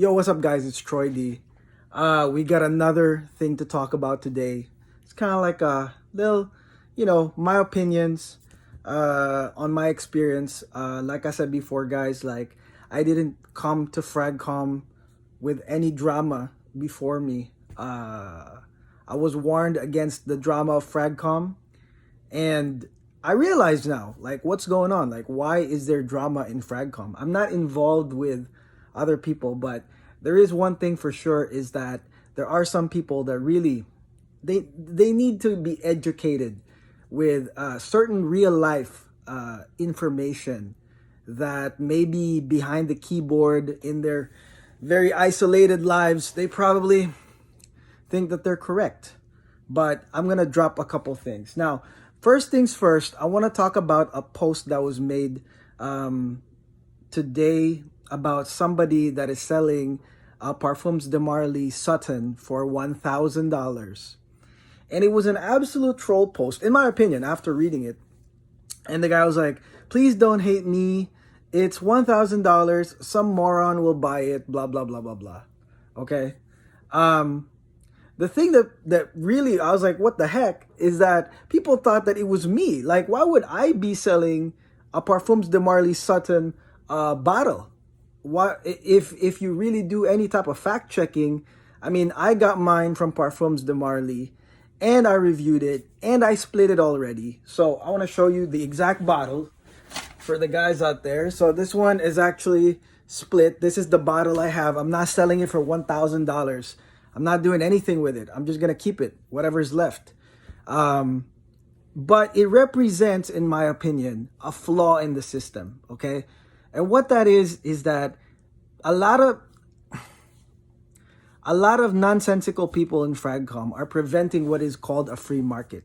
Yo, what's up, guys? It's Troy D. We got another thing to talk about today. It's kind of like a little, my opinions on my experience. Like I said before, guys, like I didn't come to Fragcomm with any drama before me. I was warned against the drama of Fragcomm, and I realize now, like, what's going on? Like, why is there drama in Fragcomm? I'm not involved with other people, but there is one thing for sure is that there are some people that really they need to be educated with certain real life information that maybe behind the keyboard in their very isolated lives they probably think that they're correct. But I'm gonna drop a couple things now. First things first, I want to talk about a post that was made today about somebody that is selling Parfums de Marly Sutton for $1,000. And it was an absolute troll post, in my opinion, after reading it. And the guy was like, please don't hate me. It's $1,000. Some moron will buy it, blah, blah, blah, blah, blah. Okay? The thing that really, I was like, what the heck, is that people thought that it was me. Like, why would I be selling a Parfums de Marly Sutton bottle? What if you really do any type of fact checking? I mean, I got mine from Parfums de Marly, and I reviewed it, and I split it already. So I want to show you the exact bottle for the guys out there. So this one is actually split. This is the bottle I have. I'm not selling it for $1,000. I'm not doing anything with it. I'm just gonna keep it, whatever's left. But it represents, in my opinion, a flaw in the system. Okay, and what that is that a lot of nonsensical people in Fragcomm are preventing what is called a free market,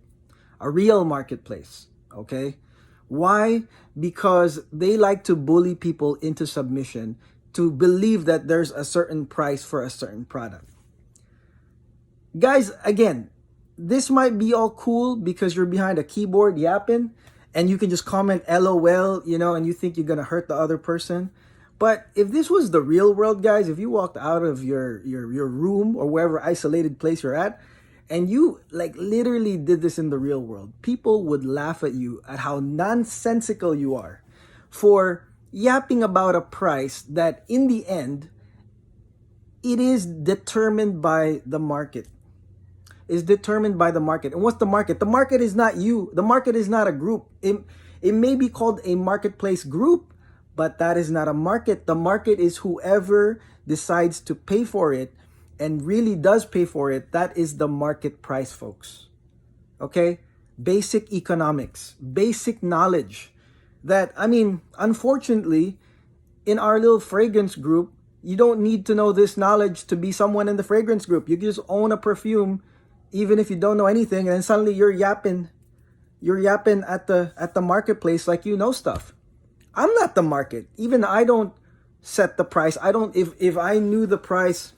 a real marketplace. Okay, why? Because they like to bully people into submission to believe that there's a certain price for a certain product. Guys, again, this might be all cool because you're behind a keyboard yapping and you can just comment LOL, and you think you're going to hurt the other person. But if this was the real world, guys, if you walked out of your room or wherever isolated place you're at and you like literally did this in the real world, people would laugh at you at how nonsensical you are for yapping about a price that in the end, it is determined by the market. Is determined by the market. And what's the market? The market is not you. The market is not a group. It may be called a marketplace group, but that is not a market. The market is whoever decides to pay for it and really does pay for it. That is the market price, folks. Okay? Basic economics, basic knowledge that, I mean, unfortunately, in our little fragrance group, you don't need to know this knowledge to be someone in the fragrance group. You can just own a perfume even if you don't know anything, and then suddenly you're yapping at the marketplace like you know stuff. I'm not the market. Even I don't set the price. I don't, if I knew the price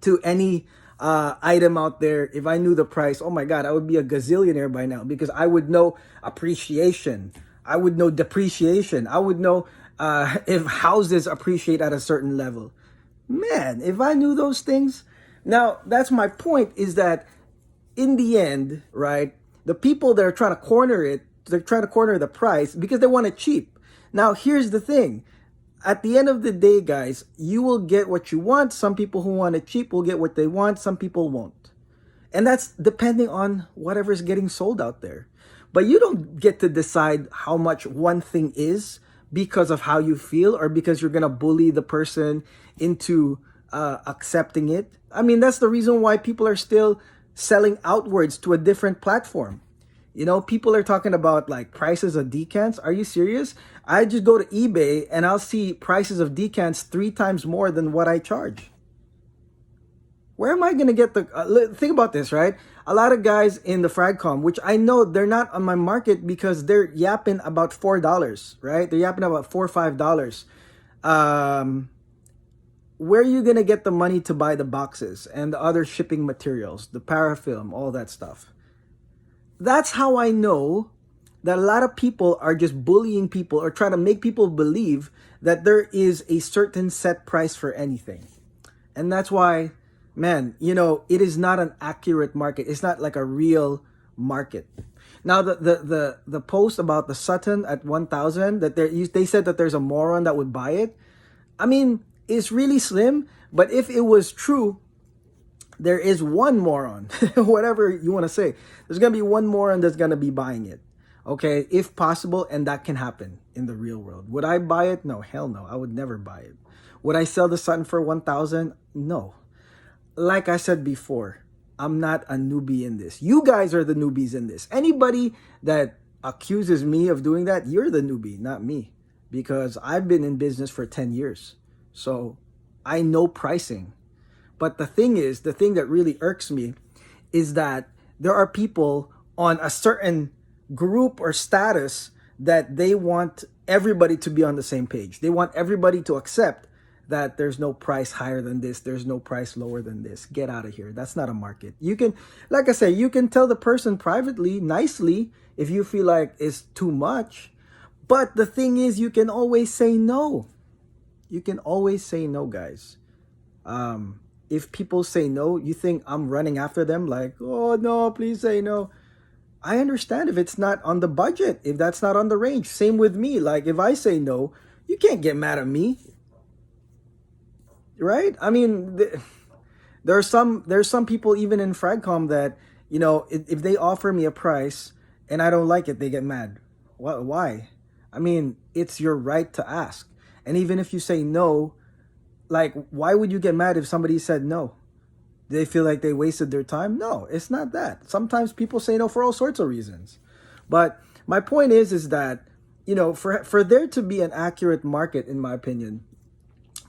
to any item out there, if I knew the price, oh my God, I would be a gazillionaire by now because I would know appreciation. I would know depreciation. I would know if houses appreciate at a certain level. Man, if I knew those things. Now, that's my point, is that in the end, right, the people that are trying to corner it, they're trying to corner the price because they want it cheap. Now, here's the thing. At the end of the day, guys, you will get what you want. Some people who want it cheap will get what they want. Some people won't. And that's depending on whatever's getting sold out there. But you don't get to decide how much one thing is because of how you feel or because you're going to bully the person into accepting it. I mean, that's the reason why people are still selling outwards to a different platform. People are talking about like prices of decants. Are you serious? I just go to eBay and I'll see prices of decants 3 times more than what I charge. Where am I going to get think about this, right? A lot of guys in the Fragcomm, which I know they're not on my market because they're yapping about $4, right? They're yapping about $4 or $5. Where are you going to get the money to buy the boxes and the other shipping materials, the parafilm, all that stuff? That's how I know that a lot of people are just bullying people or trying to make people believe that there is a certain set price for anything. And that's why, man, it is not an accurate market. It's not like a real market. Now, the post about the Sutton at 1,000, that they said that there's a moron that would buy it. I mean, it's really slim, but if it was true, there is one moron, whatever you want to say. There's going to be one moron that's going to be buying it. Okay, if possible, and that can happen in the real world. Would I buy it? No, hell no. I would never buy it. Would I sell the Sutton for 1,000? No. Like I said before, I'm not a newbie in this. You guys are the newbies in this. Anybody that accuses me of doing that, you're the newbie, not me. Because I've been in business for 10 years. So I know pricing. But the thing that really irks me is that there are people on a certain group or status that they want everybody to be on the same page. They want everybody to accept that there's no price higher than this, there's no price lower than this. Get out of here. That's not a market. You can, like I say, you can tell the person privately, nicely, if you feel like it's too much. But the thing is, you can always say no. You can always say no, guys. If people say no, you think I'm running after them like, oh no, please say no. I understand if it's not on the budget, if that's not on the range. Same with me. Like if I say no, you can't get mad at me. Right? I mean, there's some people even in Fragcomm that, if they offer me a price and I don't like it, they get mad. What? Why? I mean, it's your right to ask. And even if you say no, like, why would you get mad if somebody said no? Do they feel like they wasted their time? No, it's not that. Sometimes people say no for all sorts of reasons. But my point is that, for there to be an accurate market, in my opinion,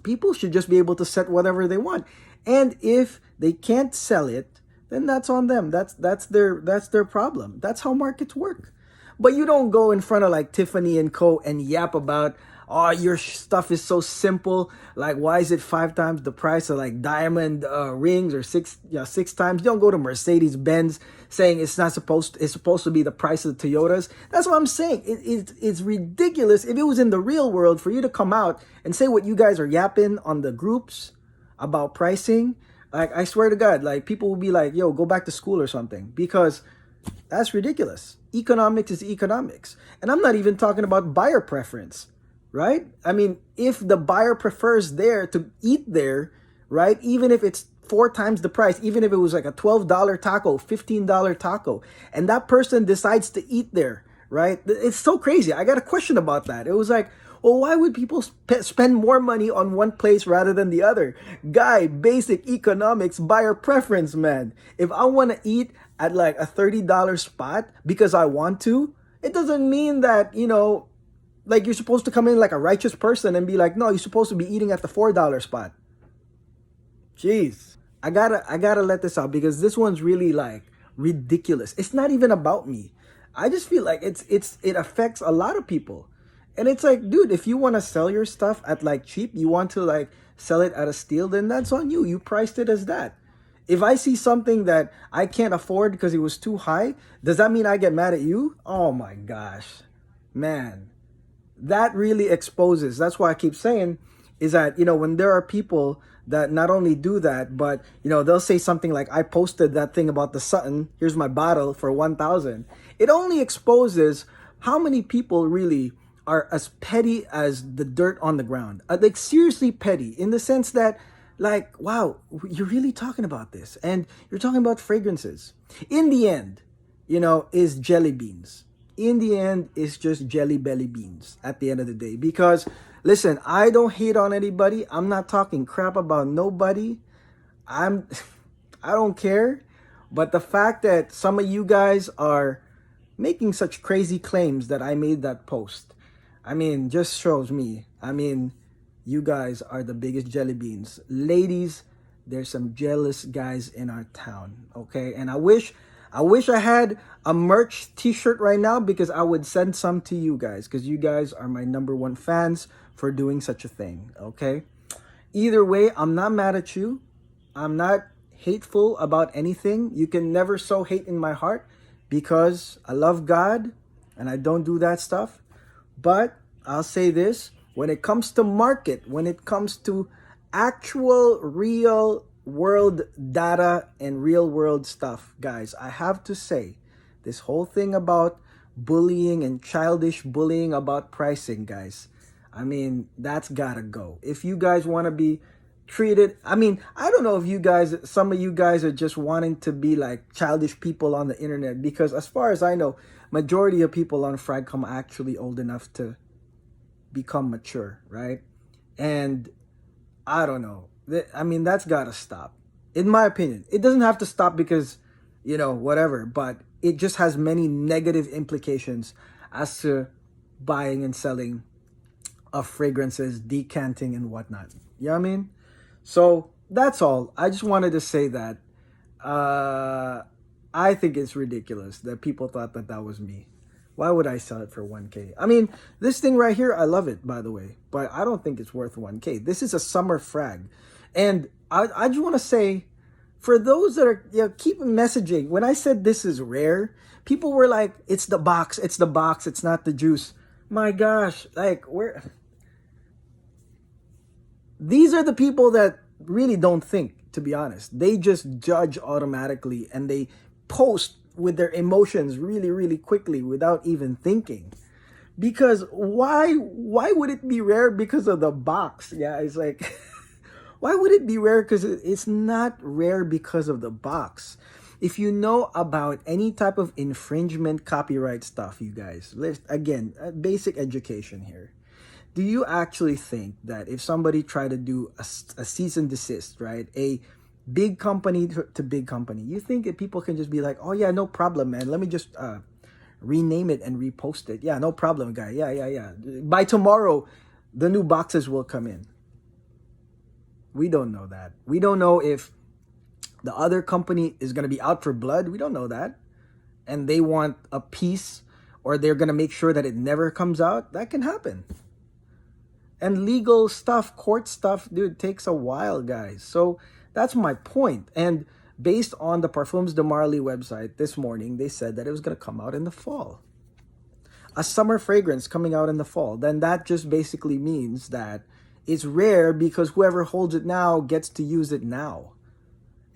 people should just be able to set whatever they want. And if they can't sell it, then that's on them. That's their problem. That's how markets work. But you don't go in front of like Tiffany and Co. and yap about, oh, your stuff is so simple. Like, why is it 5 times the price of like diamond rings, or 6 times? You don't go to Mercedes-Benz saying it's supposed to be the price of the Toyotas. That's what I'm saying. It's ridiculous. If it was in the real world, for you to come out and say what you guys are yapping on the groups about pricing, like, I swear to God, like, people will be like, yo, go back to school or something, because that's ridiculous. Economics is economics. And I'm not even talking about buyer preference, right? I mean, if the buyer prefers to eat there, right? Even if it's 4 times the price, even if it was like a $12 taco, $15 taco, and that person decides to eat there, right? It's so crazy. I got a question about that. It was like, well, why would people spend more money on one place rather than the other? Guy, basic economics, buyer preference, man. If I want to eat at like a $30 spot because I want to, it doesn't mean that, like you're supposed to come in like a righteous person and be like, no, you're supposed to be eating at the $4 spot. Jeez. I gotta let this out, because this one's really like ridiculous. It's not even about me. I just feel like it affects a lot of people. And it's like, dude, if you want to sell your stuff at like cheap, you want to like sell it at a steal, then that's on you. You priced it as that. If I see something that I can't afford because it was too high, does that mean I get mad at you? Oh my gosh, man. That really exposes. That's why I keep saying is that, when there are people that not only do that, but, they'll say something like, I posted that thing about the Sutton, here's my bottle for 1,000. It only exposes how many people really are as petty as the dirt on the ground. Like, seriously petty, in the sense that, like, wow, you're really talking about this, and you're talking about fragrances. In the end, is jelly beans. In the end, it's just jelly belly beans at the end of the day. Because, listen, I don't hate on anybody. I'm not talking crap about nobody. I don't care. But the fact that some of you guys are making such crazy claims that I made that post, I mean, just shows me. I mean, you guys are the biggest jelly beans. Ladies, there's some jealous guys in our town, okay? And I wish I had a merch t-shirt right now, because I would send some to you guys, because you guys are my #1 fans for doing such a thing, okay? Either way, I'm not mad at you. I'm not hateful about anything. You can never sow hate in my heart, because I love God and I don't do that stuff. But I'll say this, when it comes to market, when it comes to actual real world data and real world stuff, guys. I have to say, this whole thing about bullying and childish bullying about pricing, guys, I mean, that's gotta go. If you guys want to be treated, I mean, I don't know if you guys, some of you guys are just wanting to be like childish people on the internet, because as far as I know, majority of people on Fragcomm are actually old enough to become mature, right? And I don't know. I mean, that's got to stop. In my opinion, it doesn't have to stop because, whatever, but it just has many negative implications as to buying and selling of fragrances, decanting, and whatnot. You know what I mean? So that's all. I just wanted to say that uh, I think it's ridiculous that people thought that that was me. Why would I sell it for 1K? I mean, this thing right here, I love it, by the way, but I don't think it's worth 1K. This is a summer frag. And I just want to say, for those that are, keep messaging, when I said this is rare, people were like, it's the box, it's the box, it's not the juice. My gosh, like, these are the people that really don't think, to be honest. They just judge automatically and they post with their emotions really, really quickly without even thinking. Because why would it be rare because of the box? Yeah, it's like why would it be rare? Because it's not rare because of the box. If you know about any type of infringement copyright stuff, you guys, again, basic education here. Do you actually think that if somebody tried to do a cease and desist, right? A big company to big company, you think that people can just be like, oh yeah, no problem, man. Let me just rename it and repost it. Yeah, no problem, guy. Yeah. By tomorrow, the new boxes will come in. We don't know that. We don't know if the other company is going to be out for blood. We don't know that. And they want a piece, or they're going to make sure that it never comes out. That can happen. And legal stuff, court stuff, dude, takes a while, guys. So that's my point. And based on the Parfums de Marly website this morning, they said that it was going to come out in the fall. A summer fragrance coming out in the fall. Then that just basically means that it's rare because whoever holds it now gets to use it now.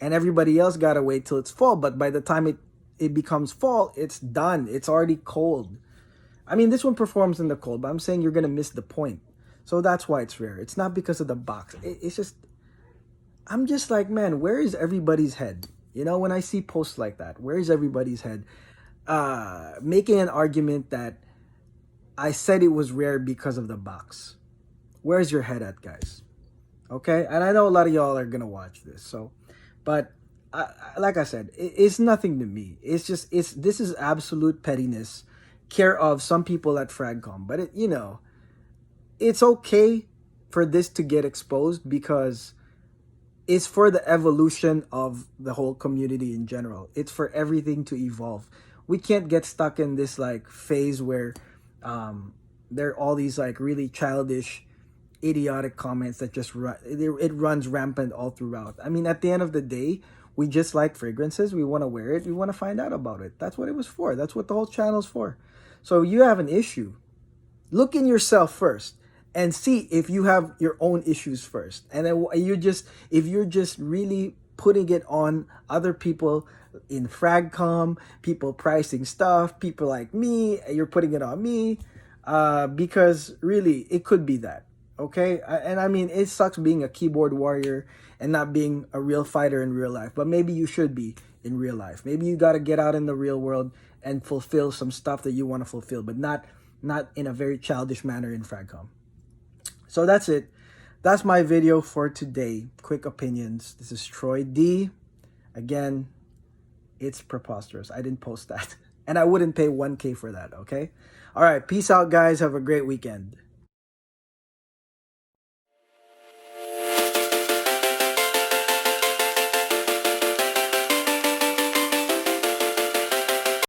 And everybody else got to wait till it's fall. But by the time it becomes fall, it's done. It's already cold. I mean, this one performs in the cold, but I'm saying you're going to miss the point. So that's why it's rare. It's not because of the box. It's just, I'm just like, man, where is everybody's head? When I see posts like that, where is everybody's head? Making an argument that I said it was rare because of the box. Where's your head at, guys? Okay? And I know a lot of y'all are going to watch this. So, but like I said, it's nothing to me. It's just, this is absolute pettiness, care of some people at Fragcomm. But it's okay for this to get exposed because it's for the evolution of the whole community in general. It's for everything to evolve. We can't get stuck in this like phase where there are all these like really childish, idiotic comments that just it runs rampant all throughout. I mean, at the end of the day, we just like fragrances. We want to wear it. We want to find out about it. That's what it was for. That's what the whole channel's for. So you have an issue. Look in yourself first and see if you have your own issues first. And then if you're just really putting it on other people in Fragcomm, people pricing stuff, people like me, you're putting it on me, because really it could be that. Okay? And I mean, it sucks being a keyboard warrior and not being a real fighter in real life, but maybe you should be in real life. Maybe you got to get out in the real world and fulfill some stuff that you want to fulfill, but not in a very childish manner in Fragcomm. So that's it. That's my video for today. Quick opinions. This is Troy D. Again, it's preposterous. I didn't post that. And I wouldn't pay 1K for that, okay? All right. Peace out, guys. Have a great weekend.